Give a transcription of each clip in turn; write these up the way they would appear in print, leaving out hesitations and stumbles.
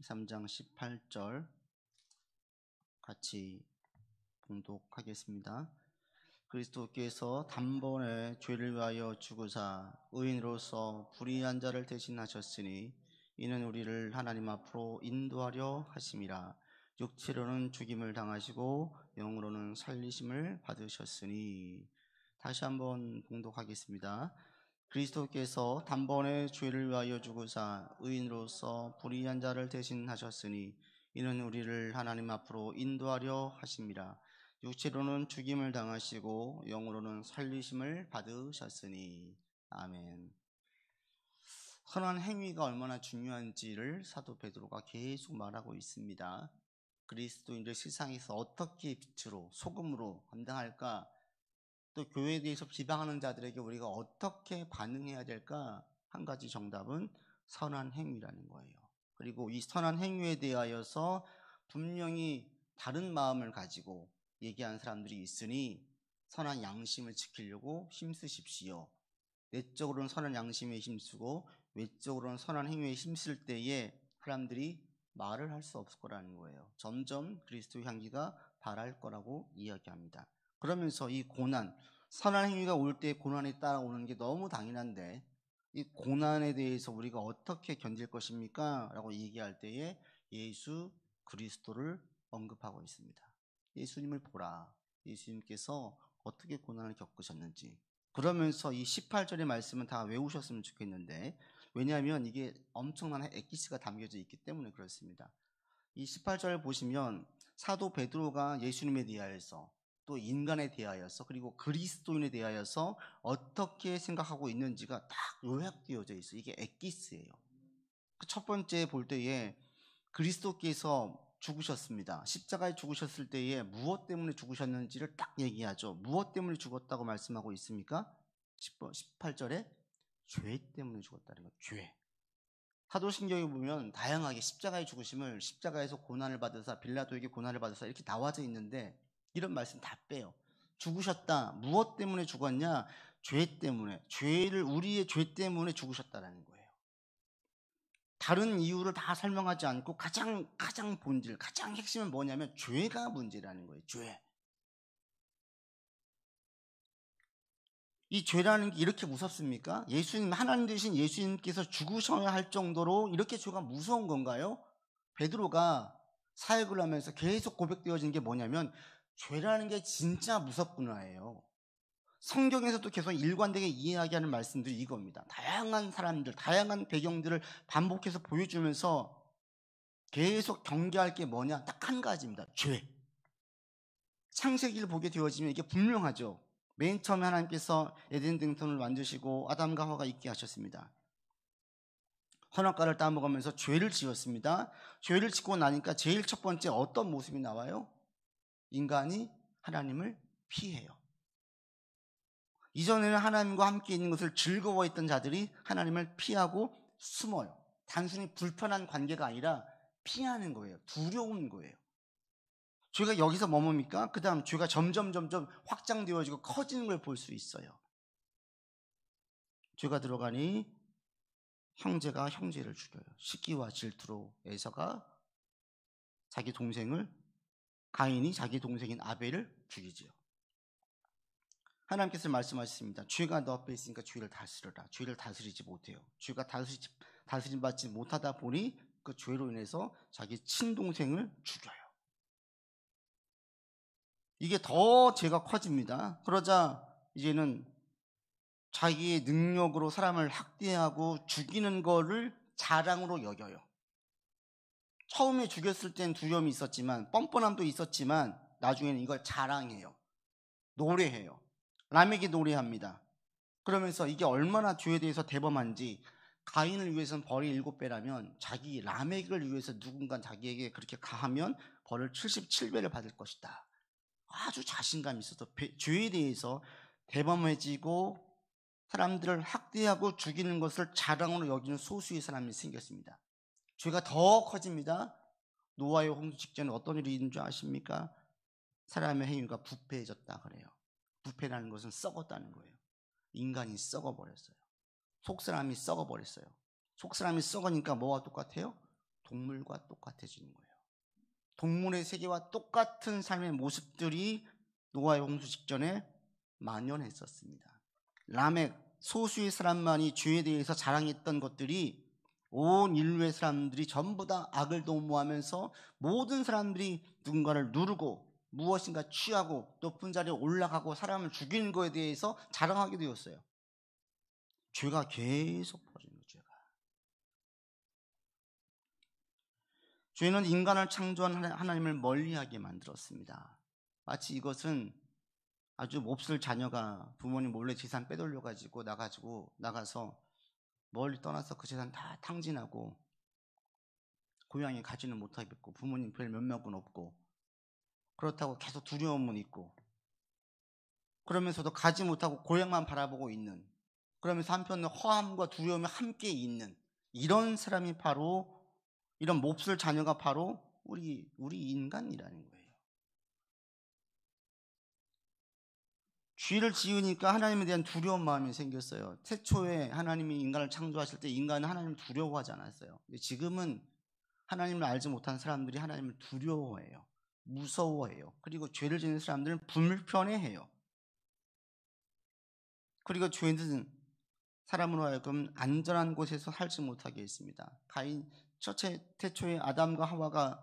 3장 18절 같이 봉독하겠습니다. 그리스도께서 단번에 죄를 위하여 죽으사 의인으로서 불의한 자를 대신하셨으니 이는 우리를 하나님 앞으로 인도하려 하심이라. 육체로는 죽임을 당하시고 영으로는 살리심을 받으셨으니. 다시 한번 봉독하겠습니다. 그리스도께서 단번에 죄를 위하여 죽으사 의인으로서 불의한 자를 대신하셨으니 이는 우리를 하나님 앞으로 인도하려 하심이라. 육체로는 죽임을 당하시고 영으로는 살리심을 받으셨으니. 아멘. 선한 행위가 얼마나 중요한지를 사도 베드로가 계속 말하고 있습니다. 그리스도인들 세상에서 어떻게 빛으로 소금으로 감당할까? 또 교회에 대해서 비방하는 자들에게 우리가 어떻게 반응해야 될까? 한 가지 정답은 선한 행위라는 거예요. 그리고 이 선한 행위에 대하여서 분명히 다른 마음을 가지고 얘기하는 사람들이 있으니 선한 양심을 지키려고 힘쓰십시오. 내적으로는 선한 양심에 힘쓰고 외적으로는 선한 행위에 힘쓸 때에 사람들이 말을 할 수 없을 거라는 거예요. 점점 그리스도 향기가 발할 거라고 이야기합니다. 그러면서 이 고난, 선한 행위가 올 때 고난이 따라오는 게 너무 당연한데 이 고난에 대해서 우리가 어떻게 견딜 것입니까? 라고 얘기할 때에 예수 그리스도를 언급하고 있습니다. 예수님을 보라. 예수님께서 어떻게 고난을 겪으셨는지. 그러면서 이 18절의 말씀은 다 외우셨으면 좋겠는데, 왜냐하면 이게 엄청난 엑기스가 담겨져 있기 때문에 그렇습니다. 이 18절을 보시면 사도 베드로가 예수님에 대하여서 또 인간에 대하여서 그리고 그리스도인에 대하여서 어떻게 생각하고 있는지가 딱 요약되어져 있어요. 이게 엑기스예요. 첫 번째 볼 때에 그리스도께서 죽으셨습니다. 십자가에 죽으셨을 때에 무엇 때문에 죽으셨는지를 딱 얘기하죠. 무엇 때문에 죽었다고 말씀하고 있습니까? 18절에 죄 때문에 죽었다는 거예요. 죄. 사도신경에 보면 다양하게 십자가의 죽으심을 십자가에서 고난을 받으사 빌라도에게 고난을 받으사 이렇게 나와져 있는데 이런 말씀 다 빼요. 죽으셨다. 무엇 때문에 죽었냐? 죄 때문에. 우리의 죄 때문에 죽으셨다라는 거예요. 다른 이유를 다 설명하지 않고 가장 본질, 가장 핵심은 뭐냐면 죄가 문제라는 거예요. 죄. 이 죄라는 게 이렇게 무섭습니까? 예수님, 하나님 되신 예수님께서 죽으셔야 할 정도로 이렇게 죄가 무서운 건가요? 베드로가 사역을 하면서 계속 고백되어진 게 뭐냐면 죄라는 게 진짜 무섭구나예요. 성경에서도 계속 일관되게 이해하게 하는 말씀들이 이겁니다. 다양한 사람들, 다양한 배경들을 반복해서 보여주면서 계속 경계할 게 뭐냐? 딱 한 가지입니다. 죄. 창세기를 보게 되어지면 이게 분명하죠. 맨 처음에 하나님께서 에덴 동산을 만드시고 아담과 하와가 있게 하셨습니다. 선악과를 따먹으면서 죄를 지었습니다. 죄를 짓고 나니까 제일 첫 번째 어떤 모습이 나와요? 인간이 하나님을 피해요. 이전에는 하나님과 함께 있는 것을 즐거워했던 자들이 하나님을 피하고 숨어요. 단순히 불편한 관계가 아니라 피하는 거예요. 두려운 거예요. 죄가 여기서 머뭅니까? 그 다음 죄가 점점 확장되어지고 커지는 걸 볼 수 있어요. 죄가 들어가니 형제가 형제를 죽여요. 시기와 질투로 에서가 가인이 자기 동생인 아벨을 죽이죠. 하나님께서 말씀하셨습니다. 죄가 너 앞에 있으니까 죄를 다스려라. 죄를 다스리지 못해요. 죄가 다스림 받지 못하다 보니 그 죄로 인해서 자기 친동생을 죽여요. 이게 더 죄가 커집니다. 그러자 이제는 자기의 능력으로 사람을 학대하고 죽이는 거를 자랑으로 여겨요. 처음에 죽였을 땐 두려움이 있었지만 뻔뻔함도 있었지만 나중에는 이걸 자랑해요. 노래해요. 라멕이 노래합니다. 그러면서 이게 얼마나 죄에 대해서 대범한지 가인을 위해서는 벌이 7배라면 자기 라멕을 위해서 누군가 자기에게 그렇게 가하면 벌을 77배를 받을 것이다. 아주 자신감이 있어서 죄에 대해서 대범해지고 사람들을 학대하고 죽이는 것을 자랑으로 여기는 소수의 사람이 생겼습니다. 죄가 더 커집니다. 노아의 홍수 직전에 어떤 일이 있는 줄 아십니까? 사람의 행위가 부패해졌다 그래요. 부패라는 것은 썩었다는 거예요. 인간이 썩어버렸어요. 속사람이 썩어버렸어요. 속사람이 썩으니까 뭐와 똑같아요? 동물과 똑같아지는 거예요. 동물의 세계와 똑같은 삶의 모습들이 노아의 홍수 직전에 만연했었습니다. 라멕, 소수의 사람만이 죄에 대해서 자랑했던 것들이 온 인류의 사람들이 전부 다 악을 도모하면서 모든 사람들이 누군가를 누르고 무엇인가 취하고 높은 자리에 올라가고 사람을 죽이는 것에 대해서 자랑하게 되었어요. 죄가 계속 퍼지는 거예요. 죄는 인간을 창조한 하나님을 멀리하게 만들었습니다. 마치 이것은 아주 몹쓸 자녀가 부모님 몰래 재산 빼돌려가지고 나가서 멀리 떠나서 그 재산 다 탕진하고 고향에 가지는 못하겠고 부모님 별 면목은 없고 그렇다고 계속 두려움은 있고 그러면서도 가지 못하고 고향만 바라보고 있는, 그러면서 한편으로 허함과 두려움이 함께 있는 이런 사람이 바로, 이런 몹쓸 자녀가 바로 우리 인간이라는 거예요. 죄를 지으니까 하나님에 대한 두려운 마음이 생겼어요. 태초에 하나님이 인간을 창조하실 때 인간은 하나님을 두려워하지 않았어요. 근데 지금은 하나님을 알지 못한 사람들이 하나님을 두려워해요. 무서워해요. 그리고 죄를 짓는 사람들은 불편해해요. 그리고 죄는 사람으로 하여금 안전한 곳에서 살지 못하게 했습니다. 태초에 아담과 하와가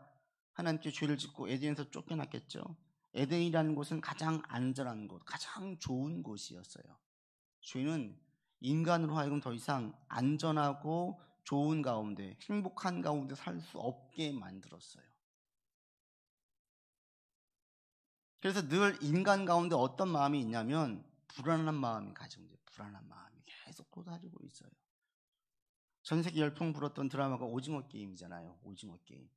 하나님께 죄를 짓고 에덴에서 쫓겨났겠죠. 에덴이라는 곳은 가장 안전한 곳, 가장 좋은 곳이었어요. 죄는 인간으로 하여금 더 이상 안전하고 좋은 가운데, 행복한 가운데 살 수 없게 만들었어요. 그래서 늘 인간 가운데 어떤 마음이 있냐면 불안한 마음이 가지고, 불안한 마음이 계속 쏟아지고 있어요. 전 세계 열풍 불었던 드라마가 오징어 게임이잖아요. 오징어 게임.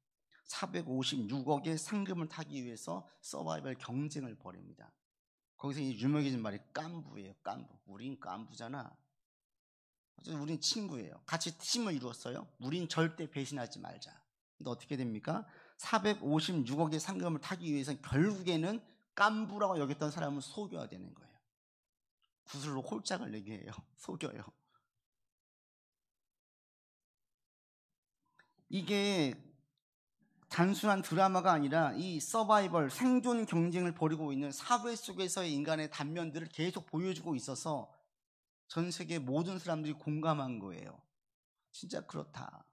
456억의 상금을 타기 위해서 서바이벌 경쟁을 벌입니다. 거기서 유명해진 말이 깐부예요. 깐부. 우린 깐부잖아. 우린 친구예요. 같이 팀을 이루었어요. 우린 절대 배신하지 말자. 근데 어떻게 됩니까? 456억의 상금을 타기 위해서 결국에는 깐부라고 여겼던 사람을 속여야 되는 거예요. 구슬로 홀짝을 내게 해요. 속여요. 이게 단순한 드라마가 아니라 이 서바이벌, 생존 경쟁을 벌이고 있는 사회 속에서의 인간의 단면들을 계속 보여주고 있어서 전 세계 모든 사람들이 공감한 거예요. 진짜 그렇다.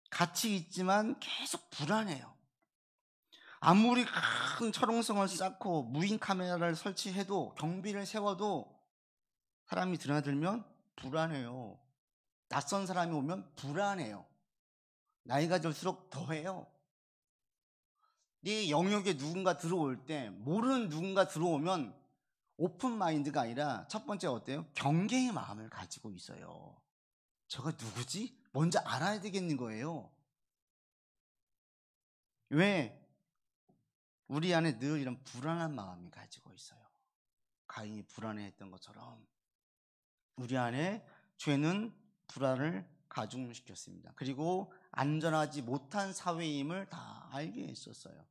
같이 있지만 계속 불안해요. 아무리 큰 철옹성을 쌓고 무인 카메라를 설치해도, 경비를 세워도 사람이 드나들면 불안해요. 낯선 사람이 오면 불안해요. 나이가 들수록 더해요. 네 영역에 누군가 들어올 때, 모르는 누군가 들어오면 오픈 마인드가 아니라 첫 번째 어때요? 경계의 마음을 가지고 있어요. 저가 누구지? 먼저 알아야 되겠는 거예요. 왜? 우리 안에 늘 이런 불안한 마음이 가지고 있어요. 가인이 불안해했던 것처럼 우리 안에 죄는 불안을 가중시켰습니다. 그리고 안전하지 못한 사회임을 다 알게 했었어요.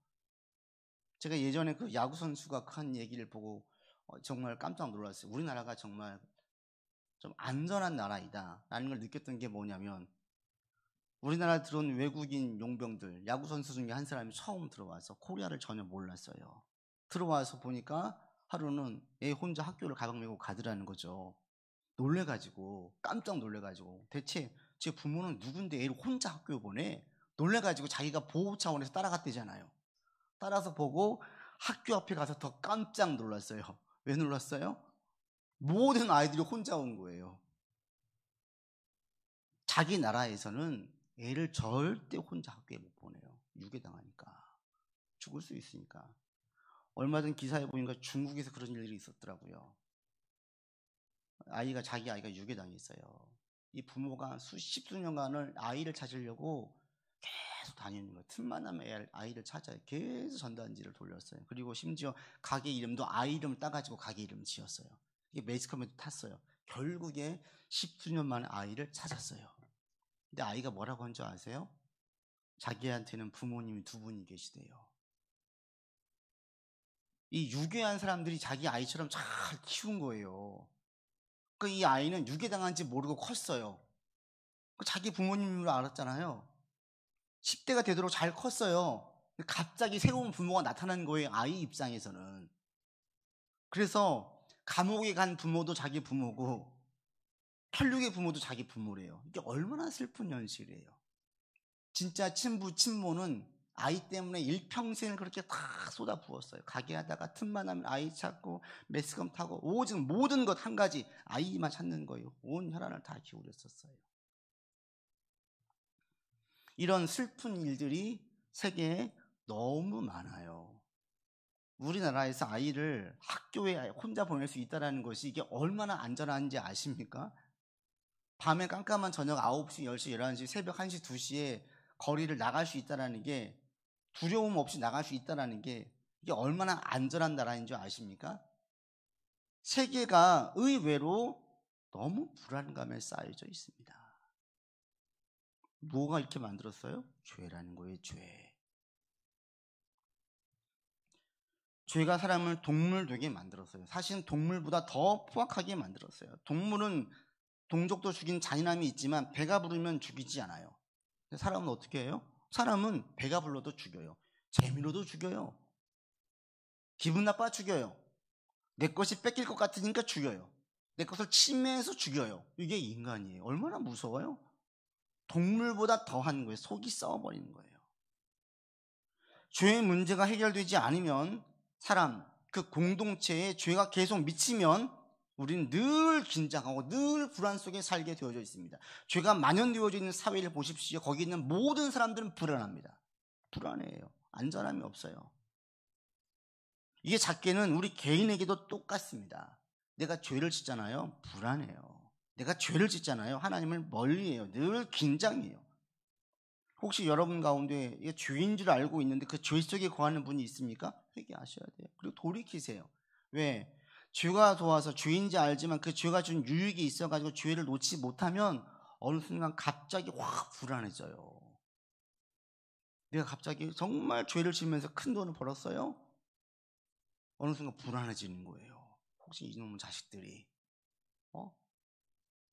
제가 예전에 그 야구 선수가 한 얘기를 보고 정말 깜짝 놀랐어요. 우리나라가 정말 좀 안전한 나라이다 라는 걸 느꼈던 게 뭐냐면, 우리나라에 들어온 외국인 용병들, 야구 선수 중에 한 사람이 처음 들어와서 코리아를 전혀 몰랐어요. 들어와서 보니까 하루는 애 혼자 학교를 가방 메고 가더라는 거죠. 놀래가지고, 깜짝 놀래가지고, 대체 제 부모는 누군데 애를 혼자 학교에 보내? 놀래가지고 자기가 보호 차원에서 따라갔대잖아요. 따라서 보고 학교 앞에 가서 더 깜짝 놀랐어요. 왜 놀랐어요? 모든 아이들이 혼자 온 거예요. 자기 나라에서는 애를 절대 혼자 학교에 못 보내요. 유괴당하니까. 죽을 수 있으니까. 얼마 전 기사에 보니까 중국에서 그런 일이 있었더라고요. 자기 아이가 유괴당했어요. 이 부모가 십수년간을 아이를 찾으려고 계속 다니는 거예요. 틈만 나면 아이를 찾아요. 계속 전단지를 돌렸어요. 그리고 심지어 가게 이름도 아이 이름을 따가지고 가게 이름을 지었어요. 이게 매스컴에도 탔어요. 결국에 십수년 만에 아이를 찾았어요. 근데 아이가 뭐라고 한 줄 아세요? 자기한테는 부모님이 두 분이 계시대요. 이 유괴한 사람들이 자기 아이처럼 잘 키운 거예요. 이 아이는 유괴당한지 모르고 컸어요. 자기 부모님으로 알았잖아요. 10대가 되도록 잘 컸어요. 갑자기 새로운 부모가 나타난 거예요, 아이 입장에서는. 그래서 감옥에 간 부모도 자기 부모고 혈육의 부모도 자기 부모래요. 이게 얼마나 슬픈 현실이에요. 진짜 친부, 친모는 아이 때문에 일평생을 그렇게 다 쏟아부었어요. 가게 하다가 틈만 하면 아이 찾고 매스컴 타고 오직 모든 것 한 가지 아이만 찾는 거예요. 온 혈안을 다 기울였었어요. 이런 슬픈 일들이 세계에 너무 많아요. 우리나라에서 아이를 학교에 혼자 보낼 수 있다는 것이 이게 얼마나 안전한지 아십니까? 밤에 깜깜한 저녁 9시, 10시, 11시, 새벽 1시, 2시에 거리를 나갈 수 있다는 게, 두려움 없이 나갈 수 있다는 게 이게 얼마나 안전한 나라인 줄 아십니까? 세계가 의외로 너무 불안감에 쌓여져 있습니다. 뭐가 이렇게 만들었어요? 죄라는 거예요, 죄. 죄가 사람을 동물 되게 만들었어요. 사실은 동물보다 더 포악하게 만들었어요. 동물은 동족도 죽인 잔인함이 있지만 배가 부르면 죽이지 않아요. 사람은 어떻게 해요? 사람은 배가 불러도 죽여요. 재미로도 죽여요. 기분 나빠 죽여요. 내 것이 뺏길 것 같으니까 죽여요. 내 것을 침해해서 죽여요. 이게 인간이에요. 얼마나 무서워요? 동물보다 더한 거예요. 속이 썩어버리는 거예요. 죄의 문제가 해결되지 않으면 사람, 그 공동체에 죄가 계속 미치면 우리는 늘 긴장하고 늘 불안 속에 살게 되어져 있습니다. 죄가 만연되어져 있는 사회를 보십시오. 거기 있는 모든 사람들은 불안합니다. 불안해요. 안전함이 없어요. 이게 작게는 우리 개인에게도 똑같습니다. 내가 죄를 짓잖아요. 불안해요. 내가 죄를 짓잖아요. 하나님을 멀리해요. 늘 긴장해요. 혹시 여러분 가운데 이게 죄인 줄 알고 있는데 그 죄 속에 거하는 분이 있습니까? 회개하셔야 돼요. 그리고 돌이키세요. 왜? 죄가 좋아서 죄인지 알지만 그 죄가 준 유익이 있어가지고 죄를 놓지 못하면 어느 순간 갑자기 확 불안해져요. 내가 갑자기 정말 죄를 지으면서 큰 돈을 벌었어요? 어느 순간 불안해지는 거예요. 혹시 이놈의 자식들이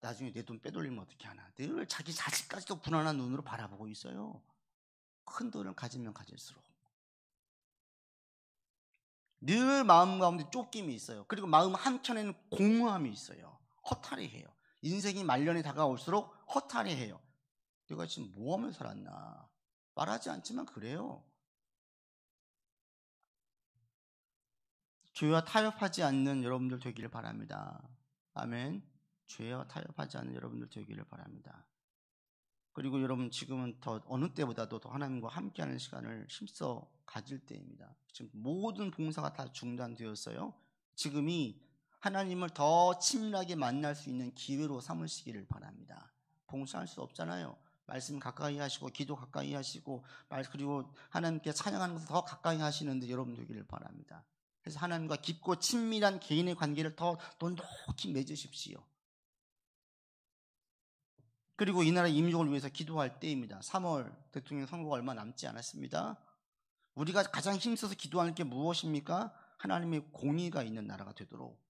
나중에 내 돈 빼돌리면 어떻게 하나. 늘 자기 자식까지도 불안한 눈으로 바라보고 있어요. 큰 돈을 가지면 가질수록 늘 마음 가운데 쫓김이 있어요. 그리고 마음 한켠에는 공허함이 있어요. 허탈해해요. 인생이 말년에 다가올수록 허탈해해요. 내가 지금 뭐 하며 살았나. 말하지 않지만 그래요. 죄와 타협하지 않는 여러분들 되기를 바랍니다. 아멘. 죄와 타협하지 않는 여러분들 되기를 바랍니다. 그리고 여러분 지금은 더 어느 때보다도 더 하나님과 함께하는 시간을 힘써 가질 때입니다. 지금 모든 봉사가 다 중단되었어요. 지금이 하나님을 더 친밀하게 만날 수 있는 기회로 삼으시기를 바랍니다. 봉사할 수 없잖아요. 말씀 가까이 하시고 기도 가까이 하시고 그리고 하나님께 찬양하는 것을 더 가까이 하시는데 여러분 되기를 바랍니다. 그래서 하나님과 깊고 친밀한 개인의 관계를 더 돈독히 맺으십시오. 그리고 이 나라 임종을 위해서 기도할 때입니다. 3월 대통령 선거가 얼마 남지 않았습니다. 우리가 가장 힘써서 기도하는 게 무엇입니까? 하나님의 공의가 있는 나라가 되도록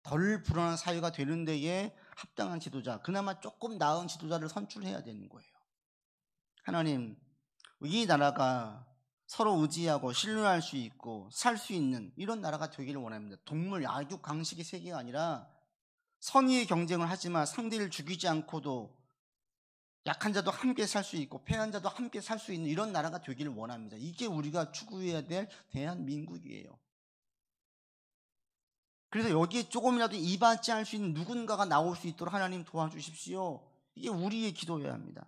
덜 불안한 사회가 되는 데에 합당한 지도자, 그나마 조금 나은 지도자를 선출해야 되는 거예요. 하나님, 이 나라가 서로 의지하고 신뢰할 수 있고 살 수 있는 이런 나라가 되기를 원합니다. 동물, 약육, 강식의 세계가 아니라 선의의 경쟁을 하지만 상대를 죽이지 않고도 약한 자도 함께 살 수 있고 패한 자도 함께 살 수 있는 이런 나라가 되기를 원합니다. 이게 우리가 추구해야 될 대한민국이에요. 그래서 여기에 조금이라도 이바지할 수 있는 누군가가 나올 수 있도록 하나님 도와주십시오. 이게 우리의 기도여야 합니다.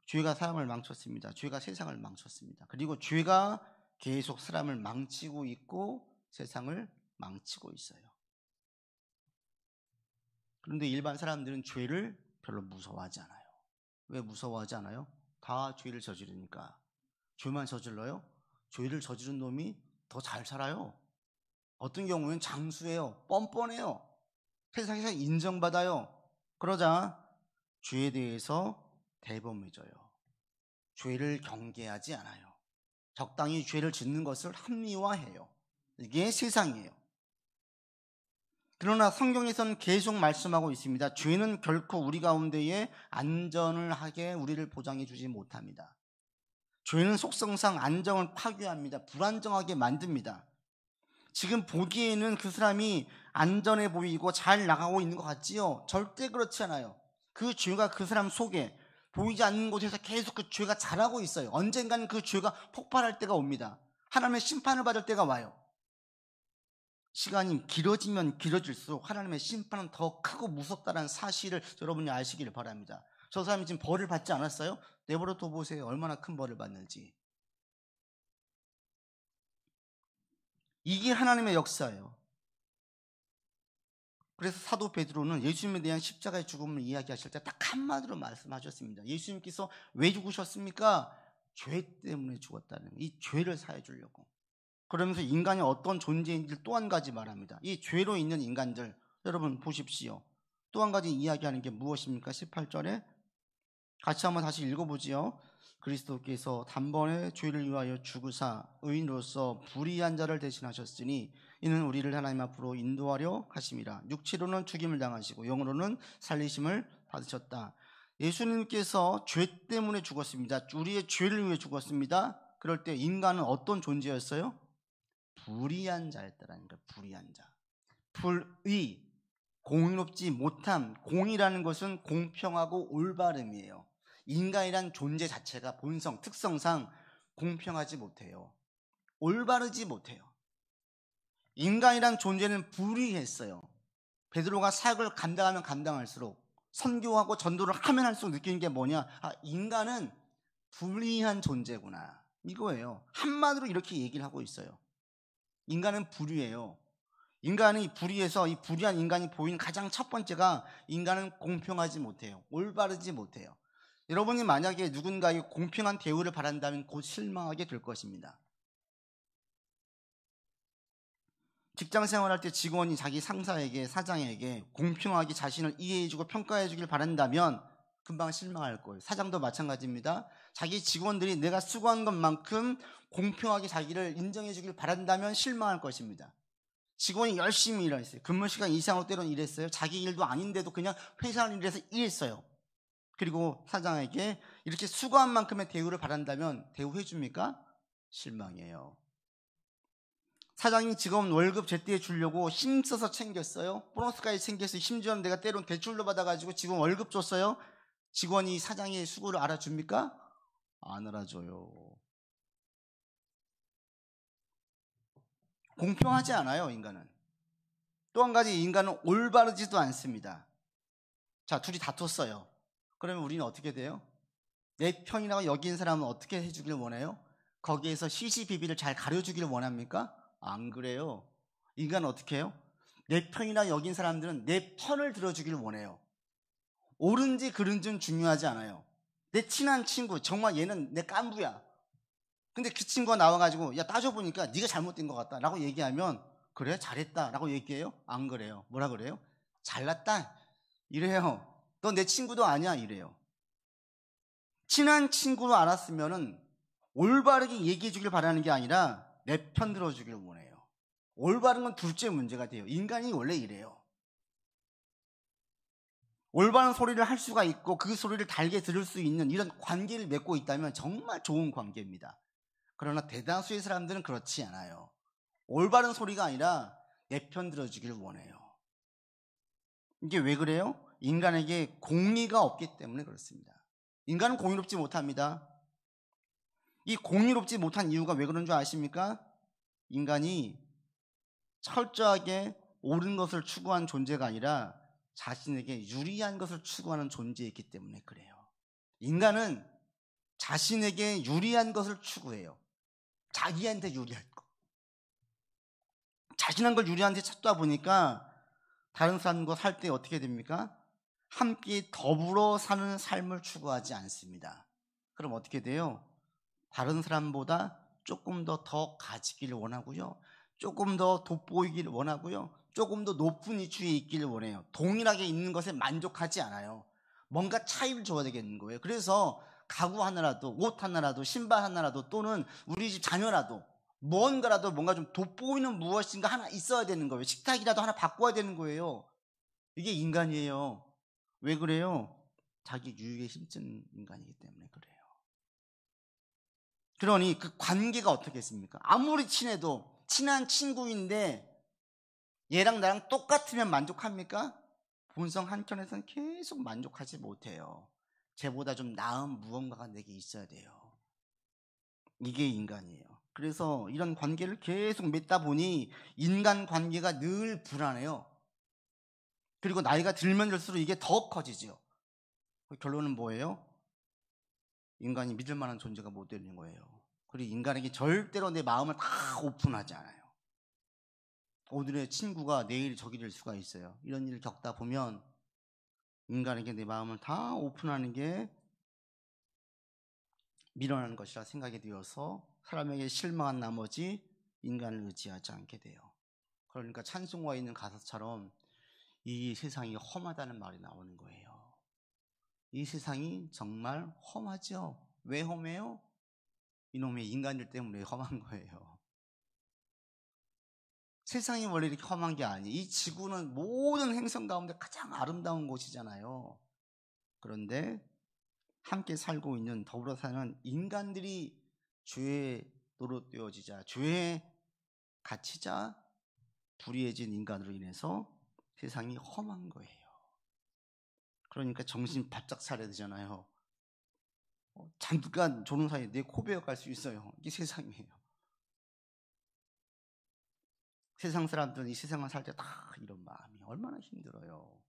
죄가 사람을 망쳤습니다. 죄가 세상을 망쳤습니다. 그리고 죄가 계속 사람을 망치고 있고 세상을 망치고 있어요. 그런데 일반 사람들은 죄를 별로 무서워하지 않아요. 왜 무서워하지 않아요? 다 죄를 저지르니까. 죄만 저질러요? 죄를 저지른 놈이 더 잘 살아요. 어떤 경우는 장수해요. 뻔뻔해요. 세상에서 인정받아요. 그러자 죄에 대해서 대범해져요. 죄를 경계하지 않아요. 적당히 죄를 짓는 것을 합리화해요. 이게 세상이에요. 그러나 성경에서는 계속 말씀하고 있습니다. 죄는 결코 우리 가운데에 안전을 하게 우리를 보장해 주지 못합니다. 죄는 속성상 안정을 파괴합니다. 불안정하게 만듭니다. 지금 보기에는 그 사람이 안전해 보이고 잘 나가고 있는 것 같지요? 절대 그렇지 않아요. 그 죄가 그 사람 속에 보이지 않는 곳에서 계속 그 죄가 자라고 있어요. 언젠가는 그 죄가 폭발할 때가 옵니다. 하나님의 심판을 받을 때가 와요. 시간이 길어지면 길어질수록 하나님의 심판은 더 크고 무섭다는 사실을 여러분이 아시기를 바랍니다. 저 사람이 지금 벌을 받지 않았어요? 내버려 둬 보세요. 얼마나 큰 벌을 받는지. 이게 하나님의 역사예요. 그래서 사도 베드로는 예수님에 대한 십자가의 죽음을 이야기하실 때 딱 한마디로 말씀하셨습니다. 예수님께서 왜 죽으셨습니까? 죄 때문에 죽었다는 거예요. 이 죄를 사해 주려고. 그러면서 인간이 어떤 존재인지를 또 한 가지 말합니다. 이 죄로 있는 인간들, 여러분 보십시오. 또 한 가지 이야기하는 게 무엇입니까? 18절에 같이 한번 다시 읽어보지요. 그리스도께서 단번에 죄를 위하여 죽으사 의인으로서 불의한 자를 대신하셨으니 이는 우리를 하나님 앞으로 인도하려 하심이라. 육체로는 죽임을 당하시고 영으로는 살리심을 받으셨다. 예수님께서 죄 때문에 죽었습니다. 우리의 죄를 위해 죽었습니다. 그럴 때 인간은 어떤 존재였어요? 불의한 자였다라는 거예요. 불의한 자. 불의, 공의롭지 못함. 공이라는 것은 공평하고 올바름이에요. 인간이란 존재 자체가 본성, 특성상 공평하지 못해요. 올바르지 못해요. 인간이란 존재는 불의했어요. 베드로가 사역을 감당하면 감당할수록, 선교하고 전도를 하면 할수록 느끼는 게 뭐냐? 아, 인간은 불의한 존재구나. 이거예요. 한마디로 이렇게 얘기를 하고 있어요. 인간은 불의해요. 인간이 불의해서 이 불의한 인간이 보이는 가장 첫 번째가 인간은 공평하지 못해요. 올바르지 못해요. 여러분이 만약에 누군가에게 공평한 대우를 바란다면 곧 실망하게 될 것입니다. 직장 생활할 때 직원이 자기 상사에게, 사장에게 공평하게 자신을 이해해주고 평가해주길 바란다면 금방 실망할 거예요. 사장도 마찬가지입니다. 자기 직원들이 내가 수고한 것만큼 공평하게 자기를 인정해주길 바란다면 실망할 것입니다. 직원이 열심히 일했어요. 근무시간 이상으로 때로는 일했어요. 자기 일도 아닌데도 그냥 회사 일에서 일했어요. 그리고 사장에게 이렇게 수고한 만큼의 대우를 바란다면 대우해 줍니까? 실망이에요. 사장이 직원 월급 제때 주려고 힘써서 챙겼어요. 보너스까지 챙겼어요. 심지어는 내가 때론 대출로 받아가지고 직원 월급 줬어요. 직원이 사장의 수고를 알아줍니까? 안 알아줘요. 공평하지 않아요, 인간은. 또 한 가지, 인간은 올바르지도 않습니다. 자, 둘이 다퉜어요. 그러면 우리는 어떻게 돼요? 내 편이라고 여긴 사람은 어떻게 해주길 원해요? 거기에서 시시비비를 잘 가려주길 원합니까? 안 그래요. 인간은 어떻게 해요? 내 편이라 여긴 사람들은 내 편을 들어주길 원해요. 옳은지 그른지는 중요하지 않아요. 내 친한 친구, 정말 얘는 내 깐부야. 근데 그 친구가 나와가지고 야, 따져보니까 네가 잘못된 것 같다 라고 얘기하면 그래? 잘했다 라고 얘기해요? 안 그래요. 뭐라 그래요? 잘났다 이래요. 너 내 친구도 아니야 이래요. 친한 친구로 알았으면은 올바르게 얘기해 주길 바라는 게 아니라 내 편 들어주길 원해요. 올바른 건 둘째 문제가 돼요. 인간이 원래 이래요. 올바른 소리를 할 수가 있고 그 소리를 달게 들을 수 있는 이런 관계를 맺고 있다면 정말 좋은 관계입니다. 그러나 대다수의 사람들은 그렇지 않아요. 올바른 소리가 아니라 내 편 들어주길 원해요. 이게 왜 그래요? 인간에게 공의가 없기 때문에 그렇습니다. 인간은 공의롭지 못합니다. 이 공의롭지 못한 이유가 왜 그런 줄 아십니까? 인간이 철저하게 옳은 것을 추구한 존재가 아니라 자신에게 유리한 것을 추구하는 존재이기 때문에 그래요. 인간은 자신에게 유리한 것을 추구해요. 자기한테 유리할 거. 자신한 걸 유리한테 찾다 보니까 다른 사람과 살 때 어떻게 됩니까? 함께 더불어 사는 삶을 추구하지 않습니다. 그럼 어떻게 돼요? 다른 사람보다 조금 더 가지기를 원하고요. 조금 더 돋보이기를 원하고요. 조금 더 높은 위치에 있기를 원해요. 동일하게 있는 것에 만족하지 않아요. 뭔가 차이를 줘야 되겠는 거예요. 그래서 가구 하나라도, 옷 하나라도, 신발 하나라도, 또는 우리 집 자녀라도 무언가라도 뭔가 좀 돋보이는 무엇인가 하나 있어야 되는 거예요. 식탁이라도 하나 바꿔야 되는 거예요. 이게 인간이에요. 왜 그래요? 자기 유익에 힘쓴 인간이기 때문에 그래요. 그러니 그 관계가 어떻겠습니까? 아무리 친해도 친한 친구인데 얘랑 나랑 똑같으면 만족합니까? 본성 한켠에서는 계속 만족하지 못해요. 쟤보다 좀 나은 무언가가 내게 있어야 돼요. 이게 인간이에요. 그래서 이런 관계를 계속 맺다 보니 인간 관계가 늘 불안해요. 그리고 나이가 들면 들수록 이게 더 커지죠. 결론은 뭐예요? 인간이 믿을 만한 존재가 못 되는 거예요. 그리고 인간에게 절대로 내 마음을 다 오픈하지 않아요. 오늘의 친구가 내일 적이 될 수가 있어요. 이런 일을 겪다 보면 인간에게 내 마음을 다 오픈하는 게 미련한 것이라 생각이 되어서 사람에게 실망한 나머지 인간을 의지하지 않게 돼요. 그러니까 찬송가에 있는 가사처럼 이 세상이 험하다는 말이 나오는 거예요. 이 세상이 정말 험하죠. 왜 험해요? 이놈의 인간들 때문에 험한 거예요. 세상이 원래 이렇게 험한 게 아니에요. 이 지구는 모든 행성 가운데 가장 아름다운 곳이잖아요. 그런데 함께 살고 있는, 더불어 사는 인간들이 죄에 노릇되어지자, 죄에 갇히자 불의해진 인간으로 인해서 세상이 험한 거예요. 그러니까 정신 바짝 차려야 되잖아요. 잠깐 조는 사이에 내 코 베어갈 수 있어요. 이게 세상이에요. 세상 사람들은 이 세상을 살 때 다 이런 마음이 얼마나 힘들어요.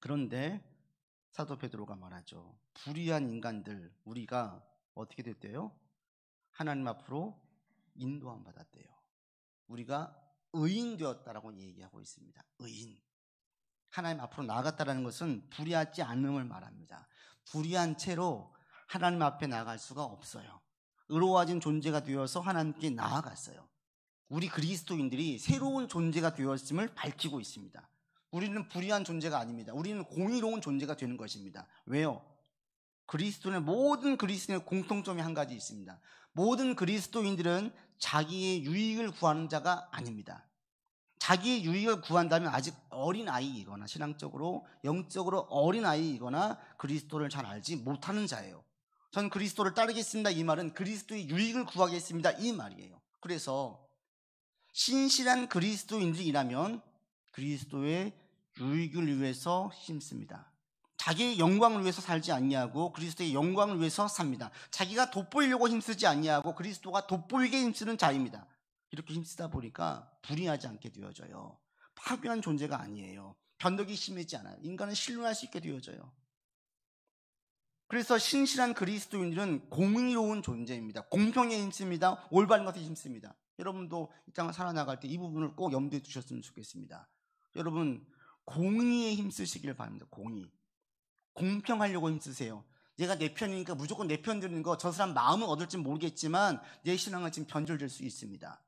그런데 사도 베드로가 말하죠. 불의한 인간들, 우리가 어떻게 됐대요? 하나님 앞으로 인도함 받았대요. 우리가 의인 되었다라고 얘기하고 있습니다. 의인. 하나님 앞으로 나아갔다는 것은 불의하지 않음을 말합니다. 불의한 채로 하나님 앞에 나아갈 수가 없어요. 의로워진 존재가 되어서 하나님께 나아갔어요. 우리 그리스도인들이 새로운 존재가 되었음을 밝히고 있습니다. 우리는 불의한 존재가 아닙니다. 우리는 공의로운 존재가 되는 것입니다. 왜요? 모든 그리스도인의 공통점이 한 가지 있습니다. 모든 그리스도인들은 자기의 유익을 구하는 자가 아닙니다. 자기의 유익을 구한다면 아직 어린아이이거나 신앙적으로 영적으로 어린아이이거나 그리스도를 잘 알지 못하는 자예요. 전 그리스도를 따르겠습니다. 이 말은 그리스도의 유익을 구하겠습니다. 이 말이에요. 그래서 신실한 그리스도인들이라면 그리스도의 유익을 위해서 힘씁니다. 자기의 영광을 위해서 살지 아니하고 그리스도의 영광을 위해서 삽니다. 자기가 돋보이려고 힘쓰지 아니하고 그리스도가 돋보이게 힘쓰는 자입니다. 이렇게 힘쓰다 보니까 불의하지 않게 되어져요. 파괴한 존재가 아니에요. 변덕이 심하지 않아요. 인간은 신뢰할 수 있게 되어져요. 그래서 신실한 그리스도인들은 공의로운 존재입니다. 공평에 힘씁니다. 올바른 것에 힘씁니다. 여러분도 이 땅을 살아나갈 때 이 부분을 꼭 염두에 두셨으면 좋겠습니다. 여러분 공의에 힘쓰시길 바랍니다. 공평하려고 힘쓰세요. 얘가 내 편이니까 무조건 내 편 드는 거, 저 사람 마음은 얻을지 모르겠지만 내 신앙은 지금 변질될 수 있습니다.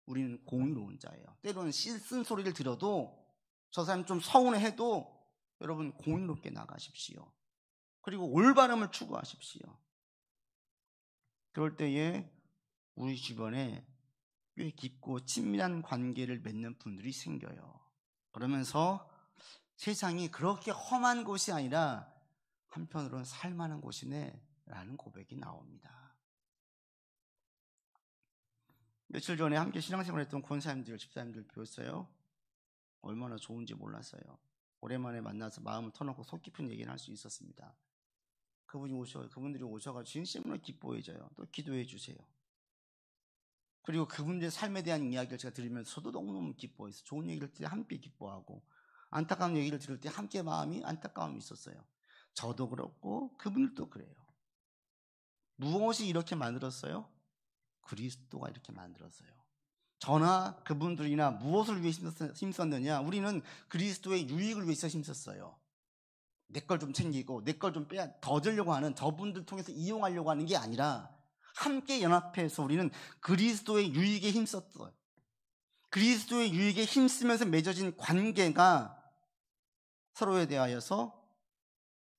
우리는 공의로운 자예요. 때로는 쓴소리를 들어도 저 사람 좀 서운해해도 여러분 공의롭게 나가십시오. 그리고 올바름을 추구하십시오. 그럴 때에 우리 주변에 꽤 깊고 친밀한 관계를 맺는 분들이 생겨요. 그러면서 세상이 그렇게 험한 곳이 아니라 한편으로는 살만한 곳이네 라는 고백이 나옵니다. 며칠 전에 함께 신앙생활 했던 권사님들, 집사님들 뵈었어요. 얼마나 좋은지 몰랐어요. 오랜만에 만나서 마음을 터놓고 속 깊은 얘기를 할 수 있었습니다. 그분들이 오셔가지고 진심으로 기뻐해줘요. 또 기도해 주세요. 그리고 그분들의 삶에 대한 이야기를 제가 들으면서 저도 너무너무 기뻐해서 좋은 얘기를 들을 때 함께 기뻐하고 안타까운 얘기를 들을 때 함께 마음이 안타까움이 있었어요. 저도 그렇고 그분들도 그래요. 무엇이 이렇게 만들었어요? 그리스도가 이렇게 만들었어요. 저나 그분들이나 무엇을 위해 힘썼느냐? 우리는 그리스도의 유익을 위해서 힘썼어요. 내 걸 좀 챙기고 내 걸 좀 더 들려고 하는, 저분들 통해서 이용하려고 하는 게 아니라 함께 연합해서 우리는 그리스도의 유익에 힘썼어요. 그리스도의 유익에 힘쓰면서 맺어진 관계가 서로에 대하여서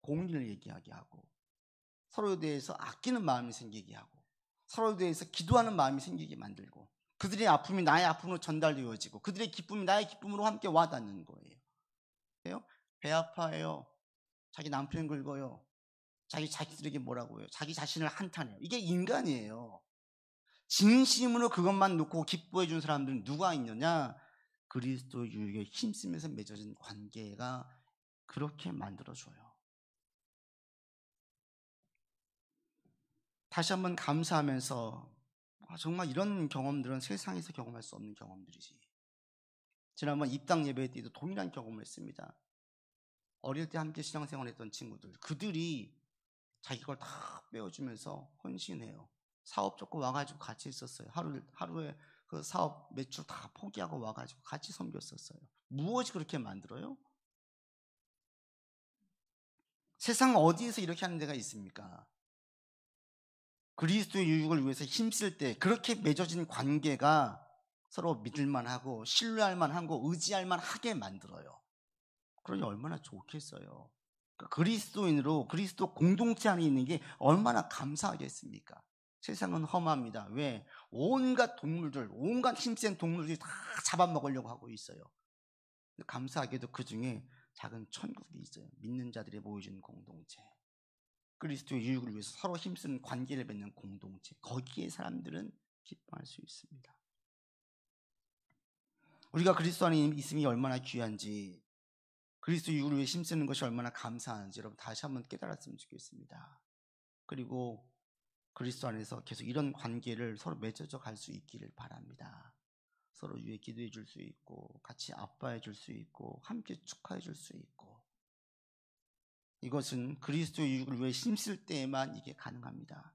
공의를 얘기하게 하고 서로에 대해서 아끼는 마음이 생기게 하고 서로에 대해서 기도하는 마음이 생기게 만들고, 그들의 아픔이 나의 아픔으로 전달되어지고, 그들의 기쁨이 나의 기쁨으로 함께 와닿는 거예요. 배 아파해요. 자기 남편 긁어요. 자기 자식들에게 뭐라고 해요. 자기 자신을 한탄해요. 이게 인간이에요. 진심으로 그것만 놓고 기뻐해 준 사람들은 누가 있느냐? 그리스도 유익에 힘쓰면서 맺어진 관계가 그렇게 만들어줘요. 다시 한번 감사하면서, 정말 이런 경험들은 세상에서 경험할 수 없는 경험들이지. 지난번 입당 예배 때도 동일한 경험을 했습니다. 어릴 때 함께 신앙생활 했던 친구들, 그들이 자기 걸 다 빼어주면서 헌신해요. 사업 잡고 와가지고 같이 있었어요. 하루에 그 사업 매출 다 포기하고 와가지고 같이 섬겼었어요. 무엇이 그렇게 만들어요? 세상 어디에서 이렇게 하는 데가 있습니까? 그리스도의 유익을 위해서 힘쓸 때 그렇게 맺어진 관계가 서로 믿을만하고 신뢰할만하고 의지할만하게 만들어요. 그러니 얼마나 좋겠어요. 그리스도인으로 그리스도 공동체 안에 있는 게 얼마나 감사하겠습니까? 세상은 험합니다. 왜? 온갖 동물들, 온갖 힘센 동물들이 다 잡아먹으려고 하고 있어요. 감사하게도 그 중에 작은 천국이 있어요. 믿는 자들이 모여진 공동체, 그리스도의 유익을 위해서 서로 힘쓰는 관계를 맺는 공동체, 거기에 사람들은 기뻐할 수 있습니다. 우리가 그리스도 안에 있음이 얼마나 귀한지, 그리스도 유익을 위해 힘쓰는 것이 얼마나 감사한지 여러분 다시 한번 깨달았으면 좋겠습니다. 그리고 그리스도 안에서 계속 이런 관계를 서로 맺어져 갈 수 있기를 바랍니다. 서로 위해 기도해 줄 수 있고, 같이 아파해 줄 수 있고, 함께 축하해 줄 수 있고, 이것은 그리스도의 유익을 위해 힘쓸 때에만 이게 가능합니다.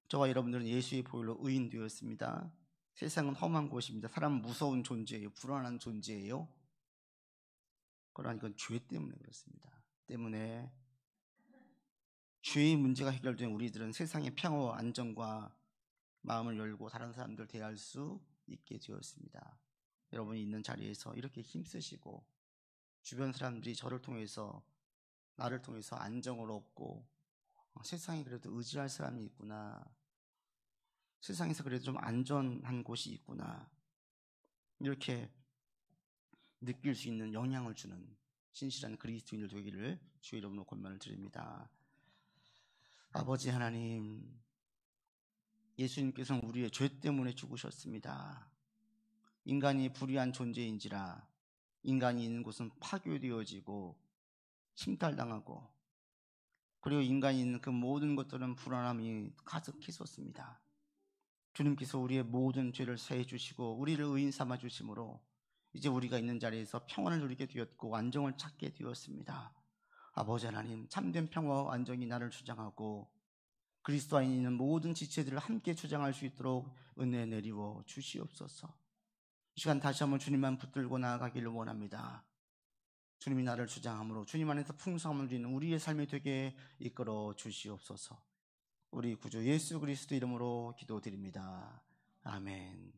저와 여러분들은 예수의 보혈로 의인되었습니다. 세상은 험한 곳입니다. 사람은 무서운 존재예요. 불안한 존재예요. 그러나 이건 죄 때문에 그렇습니다. 때문에 죄의 문제가 해결된 우리들은 세상의 평화와 안정과 마음을 열고 다른 사람들 대할 수 있게 되었습니다. 여러분이 있는 자리에서 이렇게 힘쓰시고, 주변 사람들이 저를 통해서, 나를 통해서 안정을 얻고, 세상에 그래도 의지할 사람이 있구나, 세상에서 그래도 좀 안전한 곳이 있구나, 이렇게 느낄 수 있는 영향을 주는 신실한 그리스도인들 되기를 주의 이름으로 권면을 드립니다. 아버지 하나님, 예수님께서는 우리의 죄 때문에 죽으셨습니다. 인간이 불의한 존재인지라 인간이 있는 곳은 파괴되어지고 침탈당하고, 그리고 인간이 있는 그 모든 것들은 불안함이 가득했었습니다. 주님께서 우리의 모든 죄를 사해 주시고 우리를 의인 삼아 주심으로 이제 우리가 있는 자리에서 평안을 누리게 되었고 안정을 찾게 되었습니다. 아버지 하나님, 참된 평화와 안정이 나를 주장하고 그리스도 안에 있는 모든 지체들을 함께 주장할 수 있도록 은혜 내리워 주시옵소서. 이 시간 다시 한번 주님만 붙들고 나아가기를 원합니다. 주님이 나를 주장함으로 주님 안에서 풍성함을 누리는 우리의 삶이 되게 이끌어 주시옵소서. 우리 구주 예수 그리스도 이름으로 기도드립니다. 아멘.